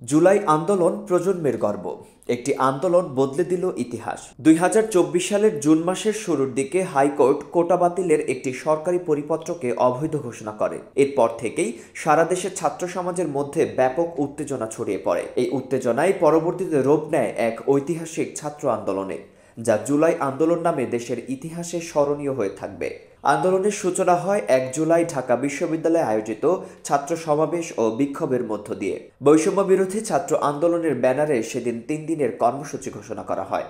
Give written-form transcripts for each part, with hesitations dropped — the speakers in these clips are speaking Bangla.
জুলাই আন্দোলন প্রজন্মের গর্ব। একটি আন্দোলন বদলে দিল ইতিহাস। ২০২৪ সালের জুন মাসের শুরুর দিকে হাইকোর্ট কোটা বাতিলের একটি সরকারি পরিপত্রকে অবৈধ ঘোষণা করে। এরপর থেকেই সারা দেশের ছাত্র সমাজের মধ্যে ব্যাপক উত্তেজনা ছড়িয়ে পড়ে। এই উত্তেজনায় পরবর্তীতে রূপ নেয় এক ঐতিহাসিক ছাত্র আন্দোলনে, যা জুলাই আন্দোলন নামে দেশের ইতিহাসে স্মরণীয় হয়ে থাকবে। আন্দোলনের সূচনা হয় ১ জুলাই ঢাকা বিশ্ববিদ্যালয়ে আয়োজিত ছাত্র সমাবেশ ও বিক্ষোভের মধ্য দিয়ে। বৈষম্য বিরোধী ছাত্র আন্দোলনের ব্যানারে সেদিন ৩ দিনের কর্মসূচি ঘোষণা করা হয়।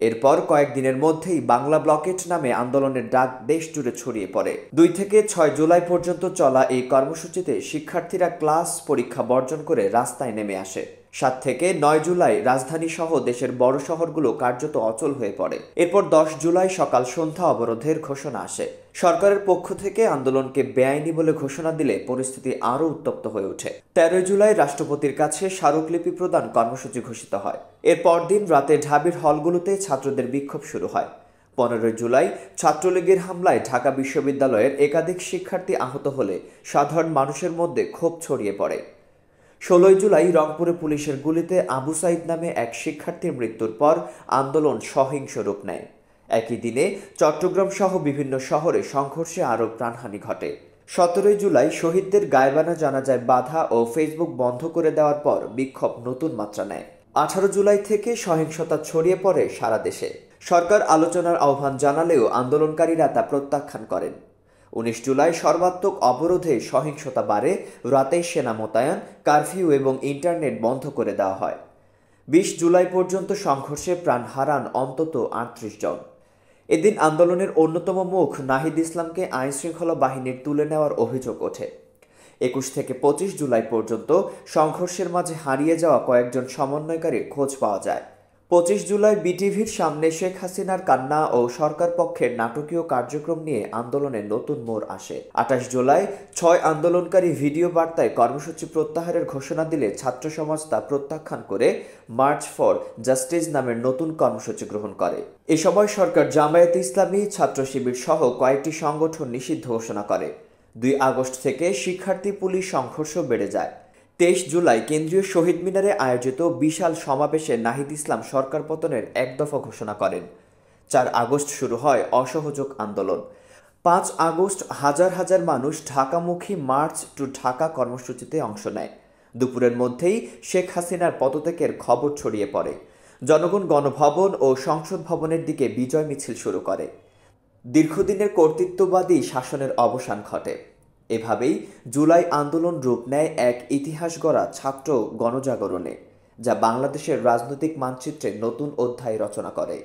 এরপর কয়েকদিনের মধ্যেই বাংলা ব্লকেট নামে আন্দোলনের ডাক দেশ জুড়ে ছড়িয়ে পড়ে। ২ থেকে ৬ জুলাই পর্যন্ত চলা এই কর্মসূচিতে শিক্ষার্থীরা ক্লাস পরীক্ষা বর্জন করে রাস্তায় নেমে আসে। ৭ থেকে ৯ জুলাই রাজধানী সহ দেশের বড় শহরগুলো কার্যত অচল হয়ে পড়ে। এরপর ১০ জুলাই সকাল সন্ধ্যা অবরোধের ঘোষণা আসে। সরকারের পক্ষ থেকে আন্দোলনকে বেআইনি বলে ঘোষণা দিলে পরিস্থিতি আরও উত্তপ্ত হয়ে ওঠে। ১৩ জুলাই রাষ্ট্রপতির কাছে স্মারকলিপি প্রদান কর্মসূচি ঘোষিত হয়। এর পরদিন রাতে ঢাবির হলগুলোতে ছাত্রদের বিক্ষোভ শুরু হয়। ১৫ জুলাই ছাত্রলীগের হামলায় ঢাকা বিশ্ববিদ্যালয়ের একাধিক শিক্ষার্থী আহত হলে সাধারণ মানুষের মধ্যে ক্ষোভ ছড়িয়ে পড়ে। ১৬ জুলাই রংপুরে পুলিশের গুলিতে আবু সাইদ নামে এক শিক্ষার্থীর মৃত্যুর পর আন্দোলন সহিংস রূপ নেয়। একই দিনে চট্টগ্রাম সহ বিভিন্ন শহরে সংঘর্ষে আরও প্রাণহানি ঘটে। ১৭ জুলাই শহীদদের গায়েবানা জানাজায় বাধা ও ফেসবুক বন্ধ করে দেওয়ার পর বিক্ষোভ নতুন মাত্রা নেয়। ১৮ জুলাই থেকে সহিংসতা ছড়িয়ে পড়ে সারা দেশে। সরকার আলোচনার আহ্বান জানালেও আন্দোলনকারীরা তা প্রত্যাখ্যান করেন। ১৯ জুলাই সর্বাত্মক অবরোধে সহিংসতা বাড়ে, রাতে সেনা মোতায়েন, কারফিউ এবং ইন্টারনেট বন্ধ করে দেওয়া হয়। ২০ জুলাই পর্যন্ত সংঘর্ষে প্রাণ হারান অন্তত ৩৮ জন। এদিন আন্দোলনের অন্যতম মুখ নাহিদ ইসলামকে আইনশৃঙ্খলা বাহিনীর তুলে নেওয়ার অভিযোগ ওঠে। ২১ থেকে ২৫ জুলাই পর্যন্ত সংঘর্ষের মাঝে হারিয়ে যাওয়া কয়েকজন সমন্বয়কারীর খোঁজ পাওয়া যায়। ২৫ জুলাই বিটিভির সামনে শেখ হাসিনার কান্না ও সরকার পক্ষের নাটকীয় কার্যক্রম নিয়ে আন্দোলনের নতুন মোড় আসে। ২৮ জুলাই ৬ আন্দোলনকারী ভিডিও বার্তায় কর্মসূচি প্রত্যাহারের ঘোষণা দিলে ছাত্র সমাজ তা প্রত্যাখ্যান করে মার্চ ফর জাস্টিস নামের নতুন কর্মসূচি গ্রহণ করে। এ সময় সরকার জামায়াতে ইসলামী, ছাত্র শিবির সহ কয়েকটি সংগঠন নিষিদ্ধ ঘোষণা করে। ২ আগস্ট থেকে শিক্ষার্থী পুলিশ সংঘর্ষ বেড়ে যায়। ২৩ জুলাই কেন্দ্রীয় শহীদ মিনারে আয়োজিত বিশাল সমাবেশে নাহিদ ইসলাম সরকার পতনের এক দফা ঘোষণা করেন। ৪ আগস্ট শুরু হয় অসহযোগ আন্দোলন। ৫ আগস্ট হাজার হাজার মানুষ ঢাকামুখী মার্চ টু ঢাকা কর্মসূচিতে অংশ নেয়। দুপুরের মধ্যেই শেখ হাসিনার পদত্যাগের খবর ছড়িয়ে পড়ে। জনগণ গণভবন ও সংসদ ভবনের দিকে বিজয় মিছিল শুরু করে। দীর্ঘদিনের কর্তৃত্ববাদী শাসনের অবসান ঘটে। এভাবেই জুলাই আন্দোলন রূপ নেয় এক ইতিহাস গড়া ছাত্র গণজাগরণে, যা বাংলাদেশের রাজনৈতিক মানচিত্রে নতুন অধ্যায় রচনা করে।